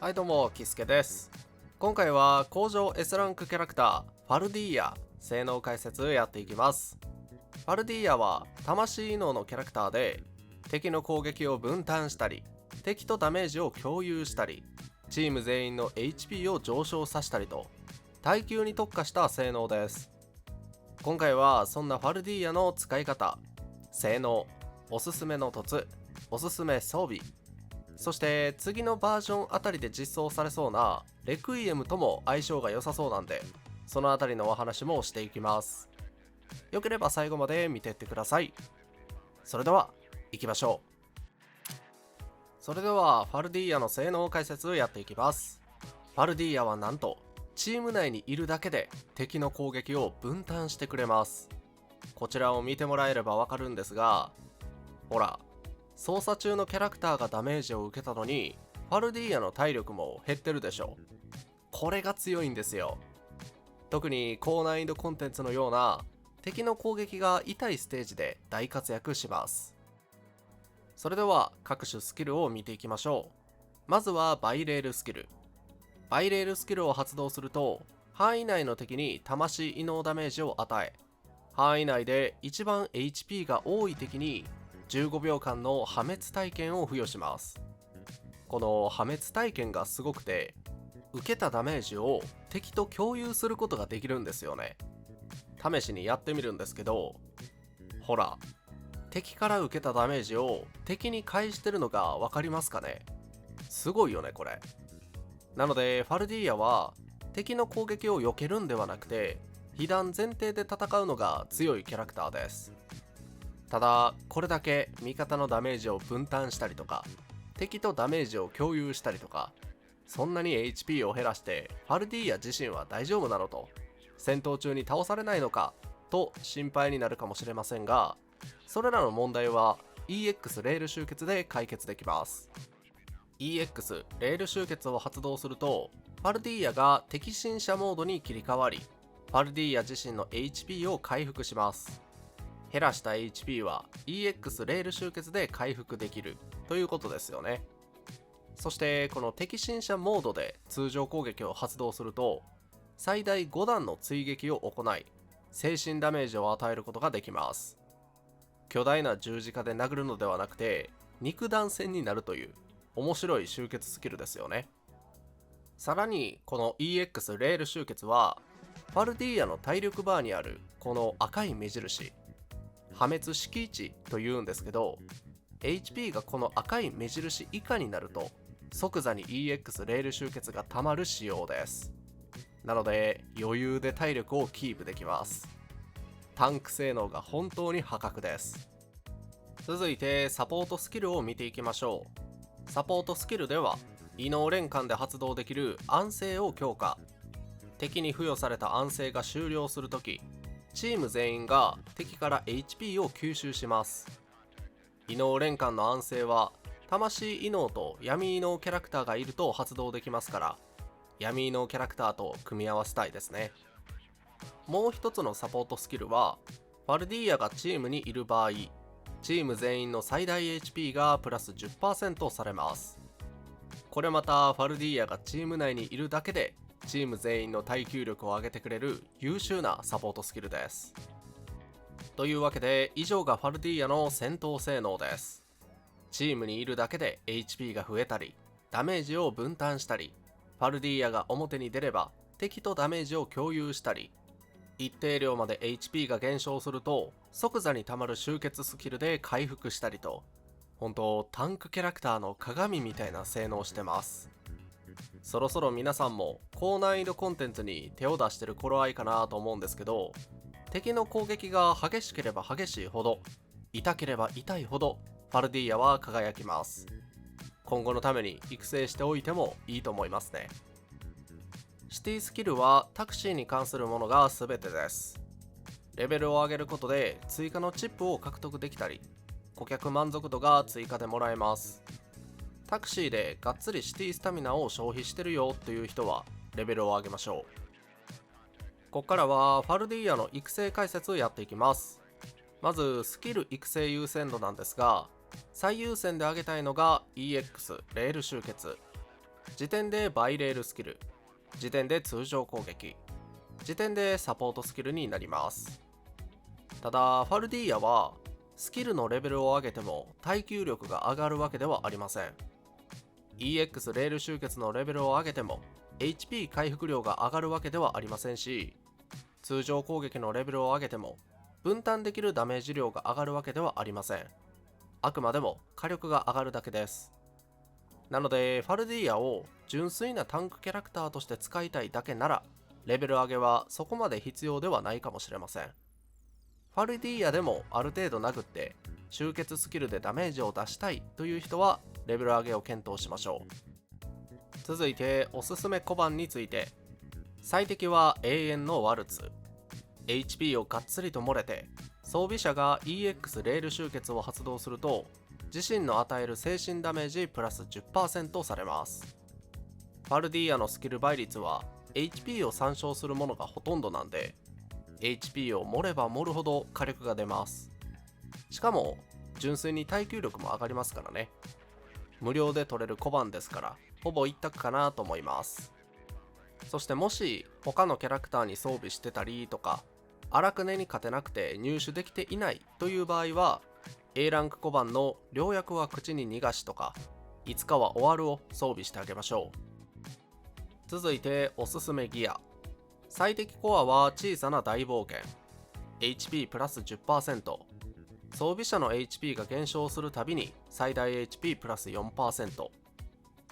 はいどうも、キスケです。今回は工場 S ランクキャラクター、ファルディーヤ、性能解説やっていきます。ファルディーヤは魂異能のキャラクターで、敵の攻撃を分担したり、敵とダメージを共有したり、チーム全員の HP を上昇させたりと、耐久に特化した性能です。今回はそんなファルディーヤの使い方、性能、おすすめの凸、おすすめ装備、そして次のバージョンあたりで実装されそうなレクイエムとも相性が良さそうなんで、そのあたりのお話もしていきます。よければ最後まで見ていってください。それでは行きましょう。それではファルディーヤの性能解説やっていきます。ファルディーヤはなんとチーム内にいるだけで敵の攻撃を分担してくれます。こちらを見てもらえればわかるんですが、ほら、操作中のキャラクターがダメージを受けたのにファルディーヤの体力も減ってるでしょ。これが強いんですよ。特に高難易度コンテンツのような敵の攻撃が痛いステージで大活躍します。それでは各種スキルを見ていきましょう。まずはバイレールスキル。バイレールスキルを発動すると範囲内の敵に魂異能ダメージを与え、範囲内で一番 HP が多い敵に15秒間の破滅体験を付与します。この破滅体験がすごくて、受けたダメージを敵と共有することができるんですよね。試しにやってみるんですけど、ほら、敵から受けたダメージを敵に返してるのが分かりますかね。すごいよねこれ。なのでファルディーヤは敵の攻撃を避けるんではなくて、被弾前提で戦うのが強いキャラクターです。ただこれだけ味方のダメージを分担したりとか、敵とダメージを共有したりとか、そんなに HP を減らしてファルディーヤ自身は大丈夫なのと、戦闘中に倒されないのかと心配になるかもしれませんが、それらの問題は EX レール集結で解決できます。 EX レール集結を発動すると、ファルディーヤが敵侵者モードに切り替わり、ファルディーヤ自身の HP を回復します。減らした HP は EX レール集結で回復できるということですよね。そしてこの敵侵者モードで通常攻撃を発動すると、最大5段の追撃を行い、精神ダメージを与えることができます。巨大な十字架で殴るのではなくて肉弾戦になるという面白い集結スキルですよね。さらにこの EX レール集結はファルディーヤの体力バーにあるこの赤い目印、破滅式値というんですけど、 HP がこの赤い目印以下になると即座に EX レール集結がたまる仕様です。なので余裕で体力をキープできます。タンク性能が本当に破格です。続いてサポートスキルを見ていきましょう。サポートスキルでは異能連環で発動できる安静を強化。敵に付与された安静が終了するとき、チーム全員が敵から HP を吸収します。異能連環の安静は魂異能と闇異能キャラクターがいると発動できますから、闇異能キャラクターと組み合わせたいですね。もう一つのサポートスキルは、ファルディーヤがチームにいる場合、チーム全員の最大 HP がプラス 10% されます。これまたファルディーヤがチーム内にいるだけでチーム全員の耐久力を上げてくれる優秀なサポートスキルです。というわけで以上がファルディーヤの戦闘性能です。チームにいるだけで HP が増えたり、ダメージを分担したり、ファルディーヤが表に出れば敵とダメージを共有したり、一定量まで HP が減少すると即座にたまる集結スキルで回復したりと、本当タンクキャラクターの鏡みたいな性能をしてます。そろそろ皆さんも高難易度コンテンツに手を出してる頃合いかなと思うんですけど、敵の攻撃が激しければ激しいほど、痛ければ痛いほどファルディーヤは輝きます。今後のために育成しておいてもいいと思いますね。シティスキルはタクシーに関するものが全てです。レベルを上げることで追加のチップを獲得できたり、顧客満足度が追加でもらえます。タクシーでがっつりシティスタミナを消費してるよという人はレベルを上げましょう。ここからはファルディーヤの育成解説をやっていきます。まずスキル育成優先度なんですが、最優先で上げたいのが EX レール集結。時点でバイレールスキル、時点で通常攻撃、時点でサポートスキルになります。ただファルディーヤはスキルのレベルを上げても耐久力が上がるわけではありません。 EX レール集結のレベルを上げても HP 回復量が上がるわけではありませんし、通常攻撃のレベルを上げても分担できるダメージ量が上がるわけではありません。あくまでも火力が上がるだけです。なのでファルディーヤを純粋なタンクキャラクターとして使いたいだけならレベル上げはそこまで必要ではないかもしれません。ファルディーヤでもある程度殴って集結スキルでダメージを出したいという人はレベル上げを検討しましょう。続いておすすめ小判について。最適は永遠のワルツ。 HP をがっつりと漏れて装備者が EX レール集結を発動すると自身の与える精神ダメージプラス 10% されます。ファルディーヤのスキル倍率は HP を参照するものがほとんどなんで HP を盛れば盛るほど火力が出ます。しかも純粋に耐久力も上がりますからね。無料で取れる小判ですからほぼ一択かなと思います。そしてもし他のキャラクターに装備してたりとか荒くねに勝てなくて入手できていないという場合は A ランク小判の良薬は口に逃がしとかいつかは終わるを装備してあげましょう。続いておすすめギア。最適コアは小さな大冒険、 HP プラス 10%、 装備者の HP が減少するたびに最大 HP プラス 4%、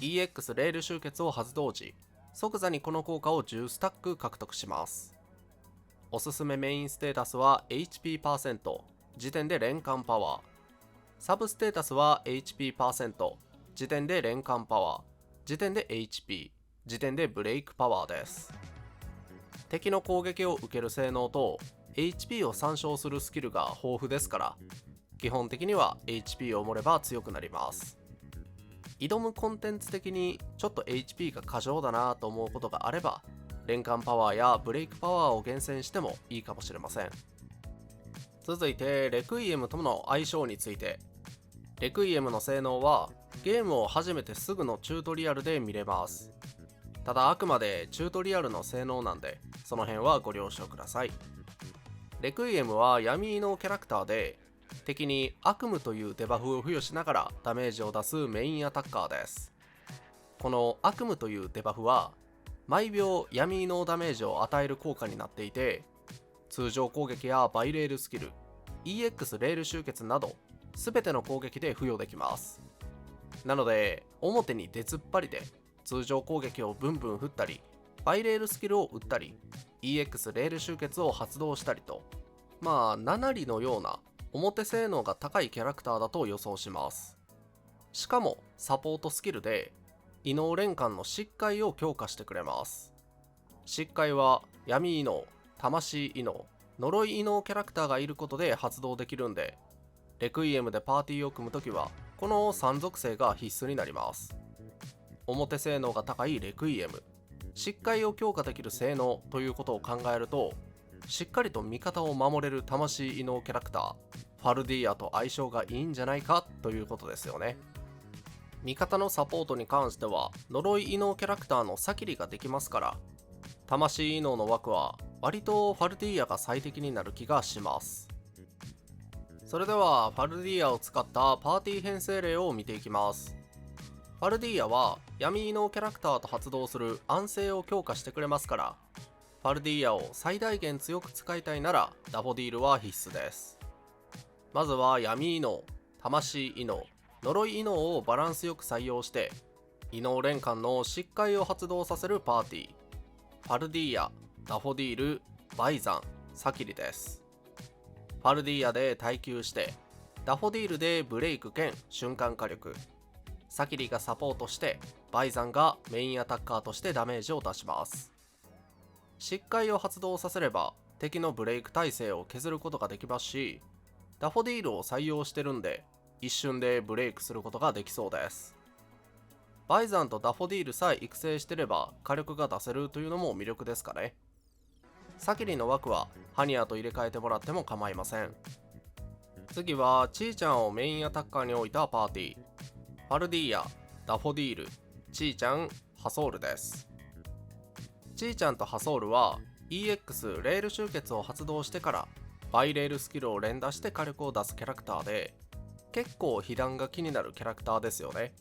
EX レール集結を発動時即座にこの効果を10スタック獲得します。おすすめメインステータスは HP%、 時点で連関パワー。サブステータスは HP%、 時点で連関パワー、時点で HP、 時点でブレイクパワーです。敵の攻撃を受ける性能と HP を参照するスキルが豊富ですから基本的には HP を盛れば強くなります。挑むコンテンツ的にちょっと HP が過剰だなと思うことがあれば連関パワーやブレイクパワーを厳選してもいいかもしれません。続いてレクイエムとの相性について。レクイエムの性能はゲームを始めてすぐのチュートリアルで見れます。ただあくまでチュートリアルの性能なんでその辺はご了承ください。レクイエムは闇異能キャラクターで敵に悪夢というデバフを付与しながらダメージを出すメインアタッカーです。この悪夢というデバフは毎秒闇異能ダメージを与える効果になっていて通常攻撃やバイレールスキル、 EX レール集結など全ての攻撃で付与できます。なので表に出突っ張りで通常攻撃をブンブン振ったりバイレールスキルを打ったり EX レール集結を発動したりとまあ7割のような表性能が高いキャラクターだと予想します。しかもサポートスキルで異能連関の疾患を強化してくれます。疾患は闇異能、魂異能、呪い異能キャラクターがいることで発動できるんでレクイエムでパーティーを組むときはこの3属性が必須になります。表性能が高いレクイエム、疾患を強化できる性能ということを考えるとしっかりと味方を守れる魂異能キャラクターファルディーヤと相性がいいんじゃないかということですよね。味方のサポートに関しては呪い異能キャラクターのサキリができますから魂異能の枠は割とファルディーヤが最適になる気がします。それではファルディーヤを使ったパーティー編成例を見ていきます。ファルディーヤは闇異能キャラクターと発動する安静を強化してくれますからファルディーヤを最大限強く使いたいならダフォディールは必須です。まずは闇異能、魂異能、呪い異能をバランスよく採用して異能連関の疾患を発動させるパーティー。ファルディーヤ、ダフォディール、バイザン、サキリです。ファルディーヤで耐久してダフォディールでブレイク兼瞬間火力、サキリがサポートしてバイザンがメインアタッカーとしてダメージを出します。疾患を発動させれば敵のブレイク耐性を削ることができますしダフォディールを採用してるんで一瞬でブレイクすることができそうです。バイザンとダフォディールさえ育成してれば火力が出せるというのも魅力ですかね。サキリの枠はハニアと入れ替えてもらっても構いません。次はチーちゃんをメインアタッカーに置いたパーティー。ファルディーヤ、ダフォディール、ちーちゃん、ハソールです。ちーちゃんとハソールは EX レール集結を発動してからバイレールスキルを連打して火力を出すキャラクターで、結構被弾が気になるキャラクターですよね。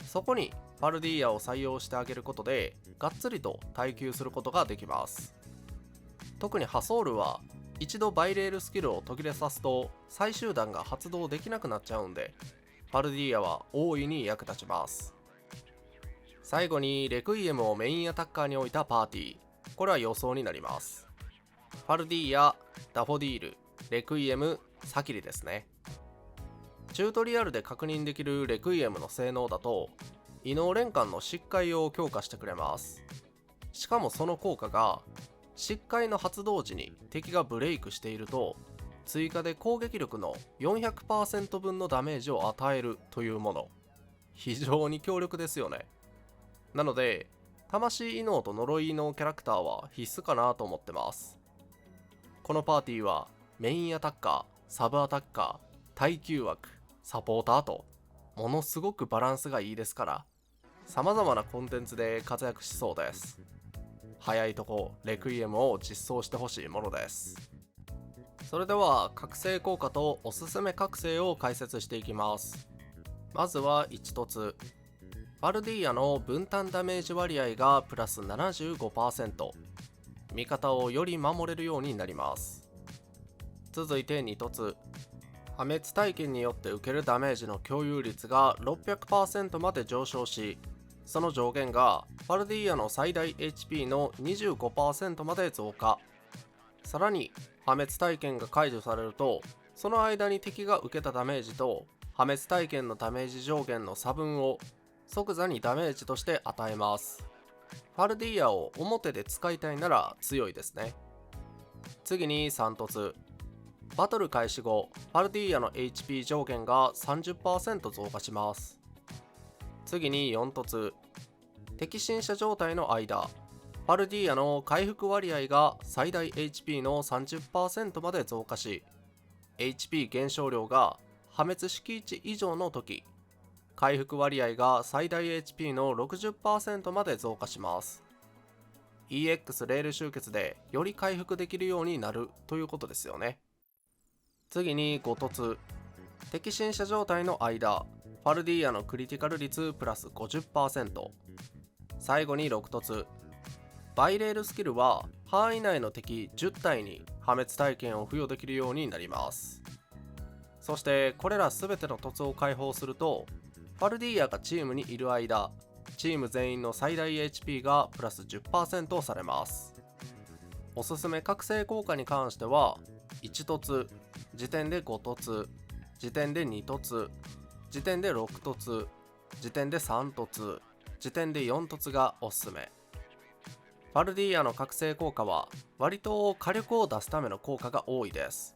そこにファルディーヤを採用してあげることでがっつりと耐久することができます。特にハソールは一度バイレールスキルを途切れさすと最終弾が発動できなくなっちゃうんで、ファルディーヤは大いに役立ちます。最後にレクイエムをメインアタッカーに置いたパーティー、これは予想になります。ファルディーヤ、ダフォディール、レクイエム、サキリですね。チュートリアルで確認できるレクイエムの性能だと、異能連環の疾解を強化してくれます。しかもその効果が疾解の発動時に敵がブレイクしていると追加で攻撃力の 400% 分のダメージを与えるというもの。非常に強力ですよね。なので魂異能と呪い異能キャラクターは必須かなと思ってます。このパーティーはメインアタッカー、サブアタッカー、耐久枠、サポーターとものすごくバランスがいいですから、様々なコンテンツで活躍しそうです。早いとこレクイエムを実装してほしいものです。それでは覚醒効果とおすすめ覚醒を解説していきます。まずは1凸。ファルディーヤの分担ダメージ割合がプラス 75%、 味方をより守れるようになります。続いて2凸。破滅体験によって受けるダメージの共有率が 600% まで上昇し、その上限がファルディーヤの最大 HP の 25% まで増加。さらに破滅体験が解除されると、その間に敵が受けたダメージと破滅体験のダメージ上限の差分を即座にダメージとして与えます。ファルディーヤを表で使いたいなら強いですね。次に3凸。バトル開始後、ファルディーヤの HP 上限が 30% 増加します。次に4凸。敵侵者状態の間、ファルディーヤの回復割合が最大 HP の 30% まで増加し、HP 減少量が破滅敷地以上の時、回復割合が最大 HP の 60% まで増加します。EX レール集結でより回復できるようになるということですよね。次に5凸。敵侵者状態の間、ファルディーヤのクリティカル率プラス 50%。 最後に6凸。バイレールスキルは範囲内の敵10体に破滅体験を付与できるようになります。そしてこれら全ての凸を解放すると、ファルディーヤがチームにいる間、チーム全員の最大 HP がプラス 10% されます。おすすめ覚醒効果に関しては、1凸、時点で5凸、時点で2凸、時点で6凸、時点で3凸、時点で4凸がおすすめ。ファルディーヤの覚醒効果は割と火力を出すための効果が多いです。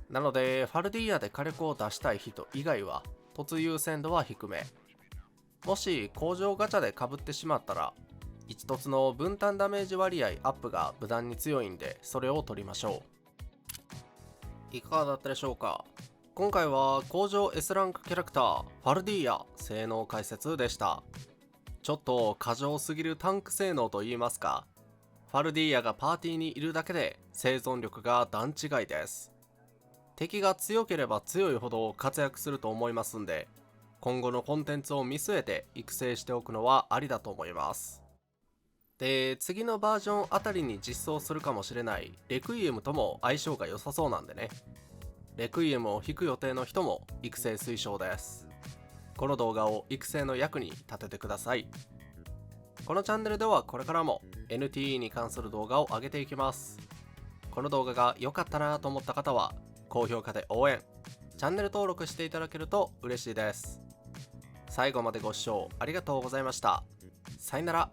なのでファルディーヤで火力を出したい人以外は凸優先度は低め。もし工場ガチャで被ってしまったら、1凸の分担ダメージ割合アップが無難に強いんで、それを取りましょう。いかがだったでしょうか。今回は工場 S ランクキャラクターファルディーヤ性能解説でした。ちょっと過剰すぎるタンク性能と言いますか、ファルディーヤがパーティーにいるだけで生存力が段違いです。敵が強ければ強いほど活躍すると思いますんで、今後のコンテンツを見据えて育成しておくのはありだと思います。で、次のバージョンあたりに実装するかもしれないレクイエムとも相性が良さそうなんでね。レクイエムを引く予定の人も育成推奨です。この動画を育成の役に立ててください。このチャンネルではこれからも NTE に関する動画を上げていきます。この動画が良かったなと思った方は高評価で応援、チャンネル登録していただけると嬉しいです。最後までご視聴ありがとうございました。さよなら。